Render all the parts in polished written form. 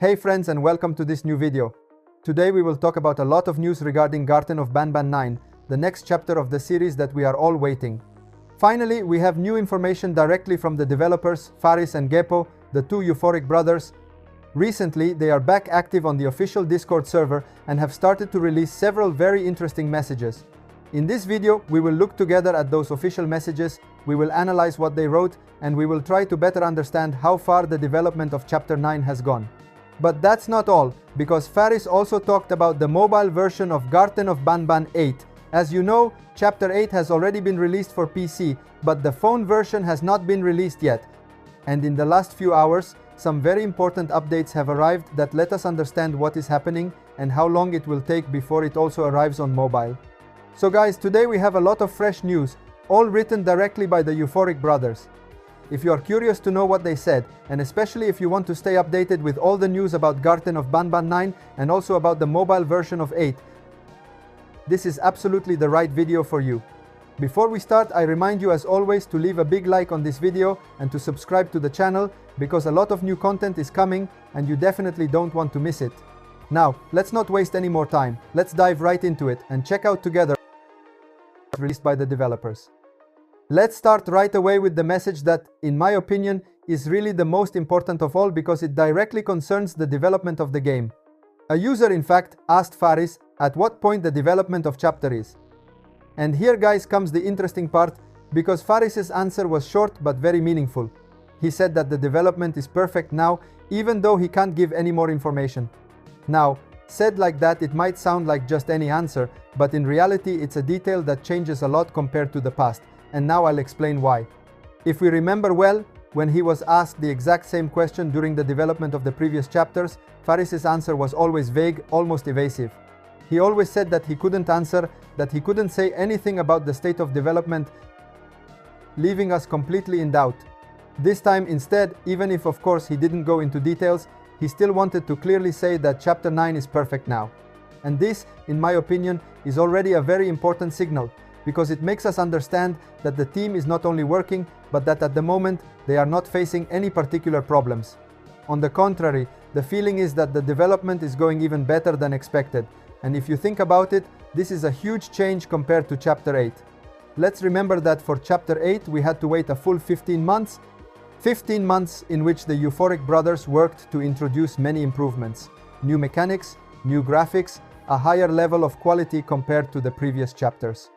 Hey friends, and welcome to this new video. Today we will talk about a lot of news regarding Garten of Banban 9, the next chapter of the series that we are all waiting. Finally, we have new information directly from the developers, FARIS and Gepo, the two euphoric brothers. Recently, they are back active on the official Discord server and have started to release several very interesting messages. In this video, we will look together at those official messages, we will analyze what they wrote, and we will try to better understand how far the development of Chapter 9 has gone. But that's not all, because FARIS also talked about the mobile version of Garten of Banban 8. As you know, Chapter 8 has already been released for PC, but the phone version has not been released yet. And in the last few hours, some very important updates have arrived that let us understand what is happening and how long it will take before it also arrives on mobile. So guys, today we have a lot of fresh news, all written directly by the euphoric brothers. If you are curious to know what they said, and especially if you want to stay updated with all the news about Garten of Banban 9 and also about the mobile version of 8, this is absolutely the right video for you. Before we start, I remind you as always to leave a big like on this video and to subscribe to the channel, because a lot of new content is coming and you definitely don't want to miss it. Now, let's not waste any more time, let's dive right into it and check out together released by the developers. Let's start right away with the message that, in my opinion, is really the most important of all because it directly concerns the development of the game. A user, in fact, asked FARIS at what point the development of chapter is. And here, guys, comes the interesting part, because FARIS's answer was short but very meaningful. He said that the development is perfect now, even though he can't give any more information. Now, said like that, it might sound like just any answer, but in reality it's a detail that changes a lot compared to the past. And now I'll explain why. If we remember well, when he was asked the exact same question during the development of the previous chapters, FARIS's answer was always vague, almost evasive. He always said that he couldn't answer, that he couldn't say anything about the state of development, leaving us completely in doubt. This time instead, even if of course he didn't go into details, he still wanted to clearly say that Chapter 9 is perfect now. And this, in my opinion, is already a very important signal, because it makes us understand that the team is not only working, but that at the moment they are not facing any particular problems. On the contrary, the feeling is that the development is going even better than expected, and if you think about it, this is a huge change compared to Chapter 8. Let's remember that for Chapter 8 we had to wait a full 15 months. 15 months in which the euphoric brothers worked to introduce many improvements, new mechanics, new graphics, a higher level of quality compared to the previous chapters.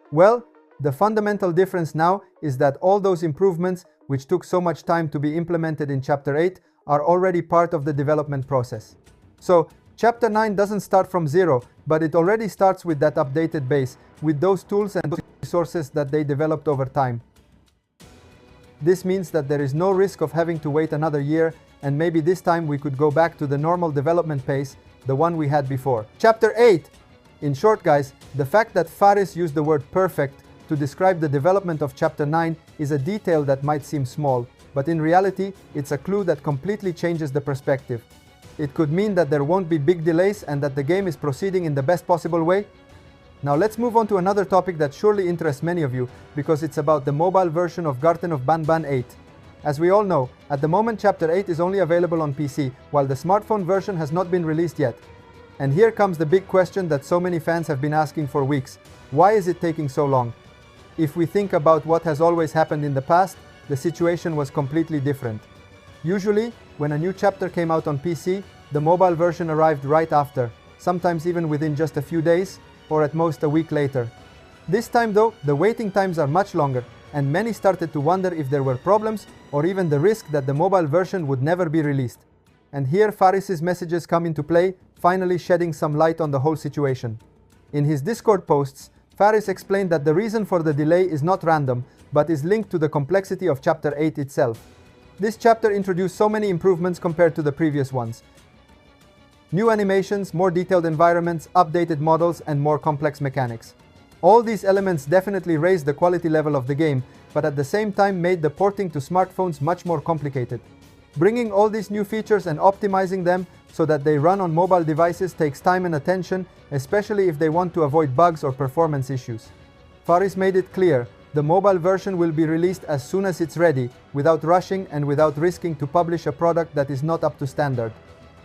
Well, the fundamental difference now is that all those improvements, which took so much time to be implemented in Chapter 8, are already part of the development process. So, Chapter 9 doesn't start from zero, but it already starts with that updated base, with those tools and resources that they developed over time. This means that there is no risk of having to wait another year, and maybe this time we could go back to the normal development pace, the one we had before. Chapter 8! In short, guys, the fact that FARIS used the word perfect to describe the development of Chapter 9 is a detail that might seem small, but in reality, it's a clue that completely changes the perspective. It could mean that there won't be big delays and that the game is proceeding in the best possible way. Now let's move on to another topic that surely interests many of you, because it's about the mobile version of Garten of Banban 8. As we all know, at the moment Chapter 8 is only available on PC, while the smartphone version has not been released yet. And here comes the big question that so many fans have been asking for weeks. Why is it taking so long? If we think about what has always happened in the past, the situation was completely different. Usually, when a new chapter came out on PC, the mobile version arrived right after, sometimes even within just a few days, or at most a week later. This time though, the waiting times are much longer, and many started to wonder if there were problems, or even the risk that the mobile version would never be released. And here FARIS's messages come into play, finally shedding some light on the whole situation. In his Discord posts, FARIS explained that the reason for the delay is not random, but is linked to the complexity of Chapter 8 itself. This chapter introduced so many improvements compared to the previous ones. New animations, more detailed environments, updated models, and more complex mechanics. All these elements definitely raised the quality level of the game, but at the same time made the porting to smartphones much more complicated. Bringing all these new features and optimizing them so that they run on mobile devices takes time and attention, especially if they want to avoid bugs or performance issues. FARIS made it clear, the mobile version will be released as soon as it's ready, without rushing and without risking to publish a product that is not up to standard.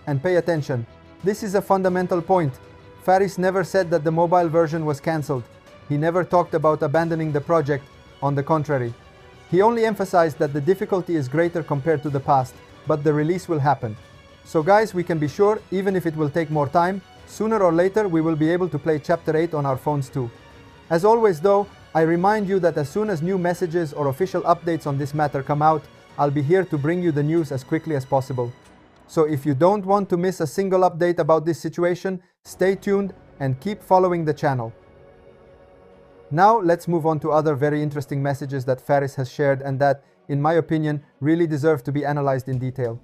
And pay attention. This is a fundamental point. FARIS never said that the mobile version was cancelled. He never talked about abandoning the project. On the contrary. He only emphasized that the difficulty is greater compared to the past, but the release will happen. So guys, we can be sure, even if it will take more time, sooner or later we will be able to play Chapter 8 on our phones too. As always though, I remind you that as soon as new messages or official updates on this matter come out, I'll be here to bring you the news as quickly as possible. So if you don't want to miss a single update about this situation, stay tuned and keep following the channel. Now let's move on to other very interesting messages that FARIS has shared and that, in my opinion, really deserve to be analyzed in detail.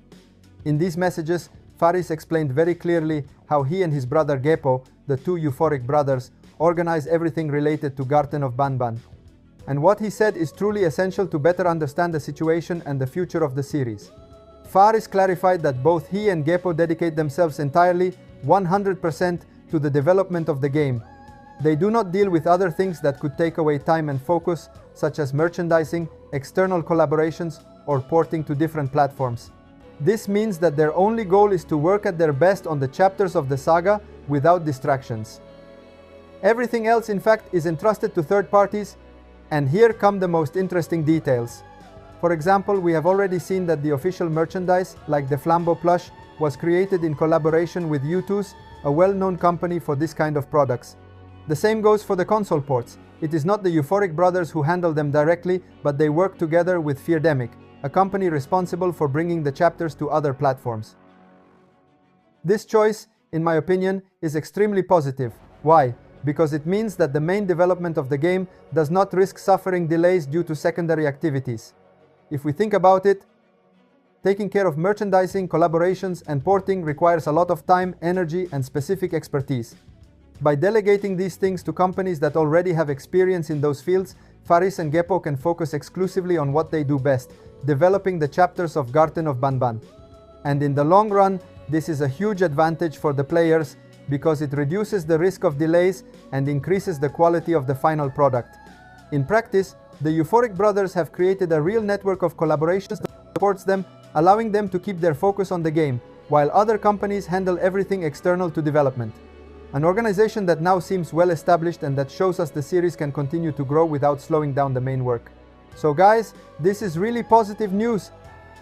In these messages, FARIS explained very clearly how he and his brother Gepo, the two euphoric brothers, organize everything related to Garten of Banban. And what he said is truly essential to better understand the situation and the future of the series. FARIS clarified that both he and Gepo dedicate themselves entirely, 100%, to the development of the game. They do not deal with other things that could take away time and focus, such as merchandising, external collaborations, or porting to different platforms. This means that their only goal is to work at their best on the chapters of the saga without distractions. Everything else, in fact, is entrusted to third parties, and here come the most interesting details. For example, we have already seen that the official merchandise, like the Flambeau plush, was created in collaboration with U2's, a well-known company for this kind of products. The same goes for the console ports. It is not the Euphoric brothers who handle them directly, but they work together with Feardemic, a company responsible for bringing the chapters to other platforms. This choice, in my opinion, is extremely positive. Why? Because it means that the main development of the game does not risk suffering delays due to secondary activities. If we think about it, taking care of merchandising, collaborations, and porting requires a lot of time, energy, and specific expertise. By delegating these things to companies that already have experience in those fields, FARIS and Gepo can focus exclusively on what they do best, developing the chapters of Garten of Banban. And in the long run, this is a huge advantage for the players because it reduces the risk of delays and increases the quality of the final product. In practice, the Euphoric brothers have created a real network of collaborations that supports them, allowing them to keep their focus on the game, while other companies handle everything external to development. An organization that now seems well established and that shows us the series can continue to grow without slowing down the main work. So guys, this is really positive news.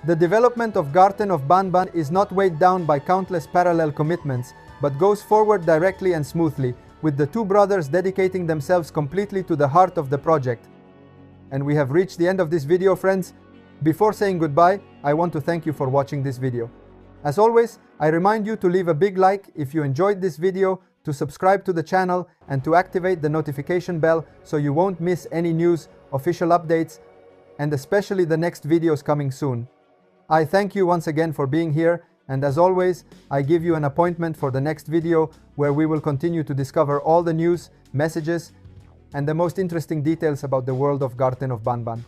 The development of Garten of Banban is not weighed down by countless parallel commitments, but goes forward directly and smoothly, with the two brothers dedicating themselves completely to the heart of the project. And we have reached the end of this video, friends. Before saying goodbye, I want to thank you for watching this video. As always, I remind you to leave a big like if you enjoyed this video, to subscribe to the channel, and to activate the notification bell so you won't miss any news, official updates, and especially the next videos coming soon. I thank you once again for being here, and as always, I give you an appointment for the next video where we will continue to discover all the news, messages, and the most interesting details about the world of Garten of Banban.